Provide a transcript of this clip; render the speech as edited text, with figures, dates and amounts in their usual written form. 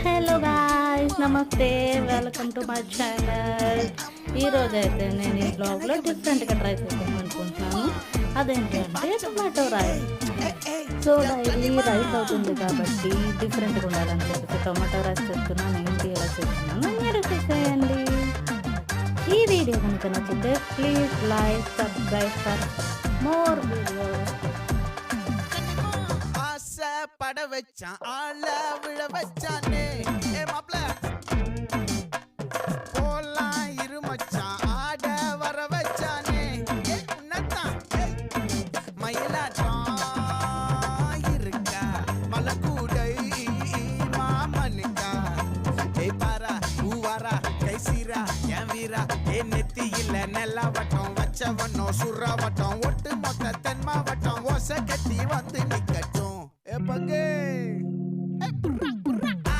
Hello guys, నమస్తే, welcome to my channel. ఈరోజు అయితే నేను ఈ బ్లాగ్లో డిఫరెంట్గా ట్రై చేద్దాం అనుకుంటున్నాను. అదేంటంటే tomato rice. So daily rice అవుతుంది కాబట్టి డిఫరెంట్గా ఉండాలని చెప్పి టొమాటో రైస్ చేస్తున్నాను. ఏంటి ఎలా చేస్తున్నాను మీరు చూసేయండి. ఈ వీడియో కనుక నచ్చితే please like, subscribe for more videos. பட வச்சான் ஆள விழ வச்சானே ஏ மாப்ள போலாம் இருமச்சான் ஆட வர வச்சானே ஏ உன்னதான் மயிலாட்டம் இருக்கா மலக்கூடை மாமனுக்கா ஏ பாரா ஊவாரா கைசீரா என் வீரா ஏ நெத்தியில நெல்லாவட்டம் வச்சவண்ணம் சுறாவட்டம் ஒட்டு மொத்த தென் மாவட்டம் ஓசை கட்டி வந்து நிக்க